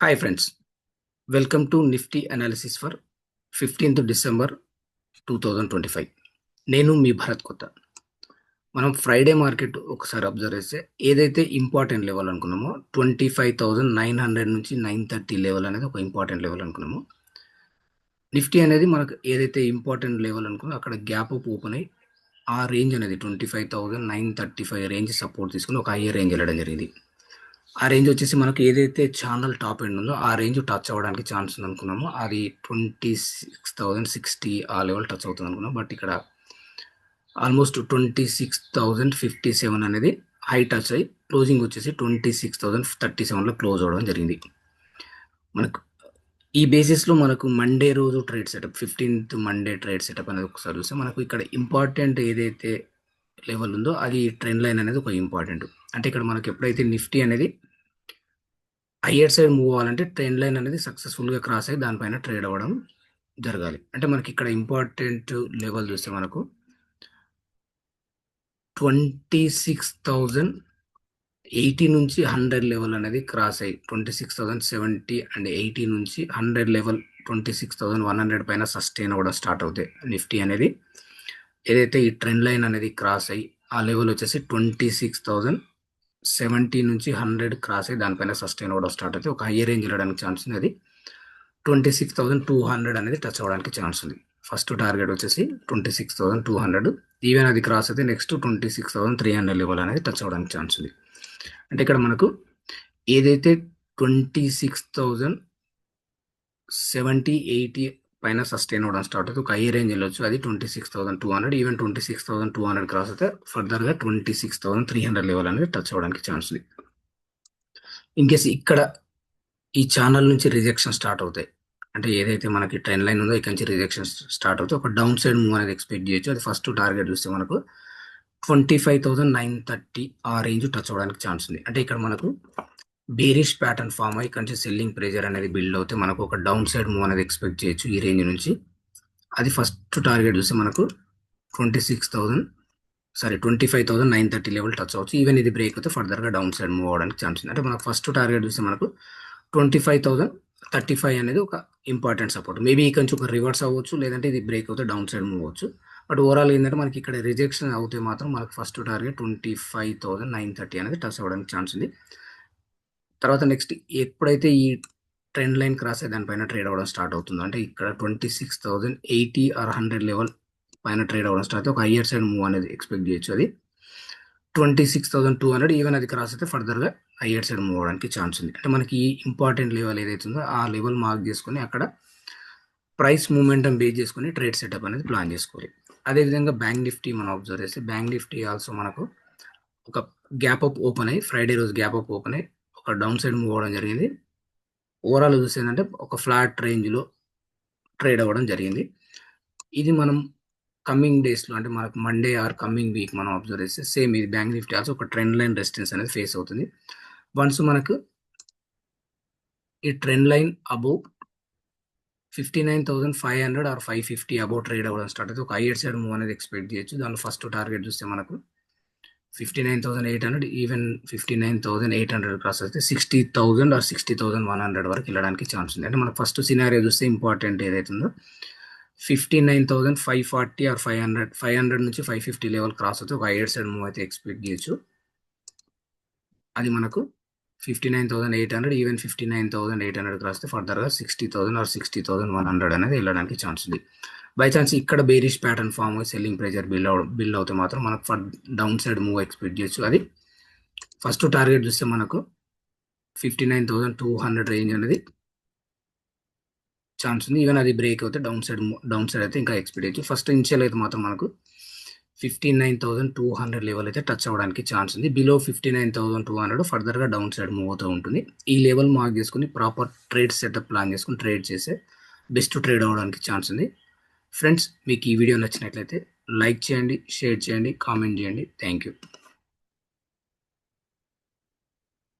Hi friends, welcome to Nifty analysis for 15th December 2025. నేను మీ భరత్ కొత్త. మనం ఫ్రైడే మార్కెట్ ఒకసారి అబ్జర్వ్ చేస్తే ఏదైతే ఇంపార్టెంట్ లెవెల్ అనుకున్నామో 25,900 నుంచి 930 లెవెల్ అనేది ఒక ఇంపార్టెంట్ లెవెల్ అనుకున్నాము. నిఫ్టీ అనేది మనకు ఏదైతే ఇంపార్టెంట్ లెవెల్ అనుకున్నామో అక్కడ గ్యాప్ అప్ ఓపెన్ అయ్యి ఆ రేంజ్ అనేది 25,935 రేంజ్ సపోర్ట్ తీసుకుని ఒక హయ్యర్ రేంజ్ వెళ్ళడం జరిగింది. ఆ రేంజ్ వచ్చేసి మనకు ఏదైతే ఛానల్ టాప్ ఎండ్ ఉందో ఆ రేంజ్ టచ్ అవ్వడానికి ఛాన్స్ ఉంది అనుకున్నాము. అది 26,060 ఆ లెవెల్ టచ్ అవుతుంది అనుకున్నాం. బట్ ఇక్కడ ఆల్మోస్ట్ 26,057 అనేది హై టచ్ అయ్యి క్లోజింగ్ వచ్చేసి 26,037లో క్లోజ్ అవ్వడం జరిగింది. మనకు ఈ బేసిస్లో మనకు మండే రోజు trade setup 15th Monday trade setup అనేది ఒకసారి చూస్తే మనకు ఇక్కడ ఇంపార్టెంట్ ఏదైతే లెవెల్ ఉందో అది ట్రెండ్ లైన్ అనేది ఒక ఇంపార్టెంట్. అంటే ఇక్కడ మనకి ఎప్పుడైతే నిఫ్టీ అనేది హయ్యర్ సైడ్ మూవ్ అవ్వాలంటే ట్రెండ్ లైన్ అనేది సక్సెస్ఫుల్గా క్రాస్ అయ్యి దానిపైన ట్రేడ్ అవ్వడం జరగాలి. అంటే మనకి ఇక్కడ ఇంపార్టెంట్ లెవెల్ చూస్తే మనకు 26,080 నుంచి 100 లెవెల్ అనేది క్రాస్ అయ్యి 26,070 అండ్ 80 నుంచి 100 లెవెల్ 26,100 పైన సస్టైన్ అవ్వడం స్టార్ట్ అవుతాయి. నిఫ్టీ అనేది ఏదైతే ఈ ట్రెండ్ లైన్ అనేది క్రాస్ అయ్యి ఆ లెవెల్ వచ్చేసి 26,070 నుంచి 100 క్రాస్ అయ్యి దానిపైన సస్టైన్ అవ్వడం స్టార్ట్ అయితే ఒక హయ్యర్ రేంజ్ వెళ్ళడానికి ఛాన్స్ ఉంది. అది 26,200 అనేది టచ్ అవ్వడానికి ఛాన్స్ ఉంది. ఫస్ట్ టార్గెట్ వచ్చేసి 26,200. ఈవెన్ అది క్రాస్ అయితే నెక్స్ట్ 26,300 లెవెల్ అనేది టచ్ అవ్వడానికి ఛాన్స్ ఉంది. అంటే ఇక్కడ మనకు ఏదైతే 26,070-80 పైన సస్టైన్ అవ్వడం స్టార్ట్ అయితే ఒక హై రేంజ్ వెళ్ళొచ్చు. అది 26,200. ఈవెన్ 26,200 క్రాస్ అయితే ఫర్దర్గా 26,300 లెవెల్ అనేది టచ్ అవ్వడానికి ఛాన్స్ ఉంది. ఇన్ కేసు ఇక్కడ ఈ ఛానల్ నుంచి రిజెక్షన్ స్టార్ట్ అవుతాయి. అంటే ఏదైతే మనకి ట్రెండ్ లైన్ ఉందో ఇక్కడ నుంచి రిజెక్షన్ స్టార్ట్ అవుతాయి. ఒక డౌన్ సైడ్ మూవ్ అనేది ఎక్స్పెక్ట్ చేయొచ్చు. అది ఫస్ట్ టార్గెట్ చూస్తే మనకు 25,930 ఆ రేంజ్ టచ్ అవ్వడానికి ఛాన్స్ ఉంది. అంటే ఇక్కడ మనకు బేరిష్ ప్యాటర్న్ ఫామ్ అయ్యి ఇక్కడ నుంచి సెల్లింగ్ ప్రెజర్ అనేది బిల్డ్ అవుతే మనకు ఒక డౌన్ సైడ్ మూవ్ అనేది ఎక్స్పెక్ట్ చేయొచ్చు ఈ రేంజ్ నుంచి. అది ఫస్ట్ టార్గెట్ చూస్తే మనకు 25,930 లెవెల్ టచ్ అవ్వచ్చు. ఈవెన్ ఇది బ్రేక్ అయితే ఫర్దర్గా డౌన్ సైడ్ మూవ్ అవ్వడానికి ఛాన్స్ ఉంది. అంటే మనకు ఫస్ట్ టార్గెట్ చూస్తే మనకు 25,035 అనేది ఒక ఇంపార్టెంట్ సపోర్ట్. మేబీ ఇక్కడ నుంచి ఒక రివర్స్ అవ్వచ్చు, లేదంటే ఇది బ్రేక్ అవుతే డౌన్ సైడ్ మూవ్ అవ్వచ్చు. బట్ ఓవరాల్ ఏంటంటే మనకి ఇక్కడ రిజెక్షన్ అవుతే మాత్రం మనకు ఫస్ట్ టార్గెట్ 25,930 అనేది టచ్ అవ్వడానికి ఛాన్స్ ఉంది. తర్వాత నెక్స్ట్ ఎప్పుడైతే ఈ ట్రెండ్ లైన్ క్రాస్ అయ్యి దానిపైన ట్రేడ్ అవ్వడం స్టార్ట్ అవుతుందో అంటే ఇక్కడ 26,080 ఆర్ 100 లెవెల్ పైన ట్రేడ్ అవ్వడం స్టార్ట్ అయితే ఒక హయ్యర్ సైడ్ మూవ్ అనేది ఎక్స్పెక్ట్ చేయొచ్చు. అది 26,200 ఈవెన్ అది క్రాస్ అయితే ఫర్దర్గా హయ్యర్ సైడ్ మూవ్ అవ్వడానికి ఛాన్స్ ఉంది. అంటే మనకి ఈ ఇంపార్టెంట్ లెవెల్ ఏదైతే ఉందో ఆ లెవెల్ మార్క్ చేసుకొని అక్కడ ప్రైస్ మూమెంటం బేస్ చేసుకొని ట్రేడ్ సెటప్ అనేది ప్లాన్ చేసుకోవాలి. అదేవిధంగా బ్యాంక్ నిఫ్టీ మనం అబ్జర్వ్ చేస్తే బ్యాంక్ నిఫ్టీ ఆల్సో మనకు ఒక గ్యాప్ అప్ ఓపెన్ అయ్యి ఫ్రైడే రోజు గ్యాప్ అప్ ఓపెన్ అయ్యి ఒక డౌన్ సైడ్ మూవ్ అవ్వడం జరిగింది. ఓవరాల్ చూస్తే ఏంటంటే ఒక ఫ్లాట్ రేంజ్లో ట్రేడ్ అవ్వడం జరిగింది. ఇది మనం కమింగ్ డేస్లో అంటే మనకు మండే ఆర్ కమింగ్ వీక్ మనం అబ్జర్వ్ చేస్తే సేమ్ ఇది బ్యాంక్ నిఫ్టీ ఆల్సో ఒక ట్రెండ్ లైన్ రెసిస్టెన్స్ అనేది ఫేస్ అవుతుంది. వన్స్ మనకు ఈ trend line above 59,500 or 550 above trade అవ్వడం స్టార్ట్ అయితే ఒక హైయర్ సైడ్ మూవ్ అనేది ఎక్స్పెక్ట్ చేయొచ్చు. దానిలో ఫస్ట్ టార్గెట్ చూస్తే మనకు 59,800 ఈవెన్ 59,800 క్రాస్ అయితే 60,000 ఆర్ 60,100 వరకు వెళ్ళడానికి ఛాన్స్ ఉంది. అంటే మనకు ఫస్ట్ సినారియో చూస్తే ఇంపార్టెంట్ ఏదైతే ఉందో 59,540 ఆర్ 500 నుంచి 550 లెవెల్ క్రాస్ అయితే ఒక హైయర్ సైడ్ మూవ్ అయితే ఎక్స్పెక్ట్ చేయొచ్చు. అది మనకు 59,800 ఈవెన్ 59,800 క్రాస్తే ఫర్దర్గా 60,000 ఆర్ 60,100 అనేది వెళ్ళడానికి ఛాన్స్ ఉంది. బై ఛాన్స్ ఇక్కడ bearish pattern form selling pressure build అవుతే మాత్రం మనకు డౌన్ సైడ్ మూవ్ ఎక్స్పెక్ట్ చేయొచ్చు. అది ఫస్ట్ టార్గెట్ చూస్తే మనకు 59,200 రేంజ్ అనేది ఛాన్స్ ఉంది. ఈవెన్ అది బ్రేక్ అవుతే డౌన్ సైడ్ అయితే ఇంకా ఎక్స్పెక్ట్ చేయొచ్చు. ఫస్ట్ ఇనిషియల్ అయితే మాత్రం మనకు 59,200 లెవెల్ అయితే టచ్ అవ్వడానికి ఛాన్స్ ఉంది. బిలో 59,200 ఫర్దర్గా డౌన్ సైడ్ మూవ్ అవుతూ ఉంటుంది. ఈ లెవెల్ మార్క్ చేసుకుని ప్రాపర్ ట్రేడ్ సెటప్ ప్లాన్ చేసుకుని ట్రేడ్ చేస్తే బెస్ట్ ట్రేడ్ అవ్వడానికి ఛాన్స్ ఉంది. ఫ్రెండ్స్ మీకు ఈ వీడియో నచ్చినట్లయితే లైక్ చేయండి, షేర్ చేయండి, కామెంట్ చేయండి. Thank you.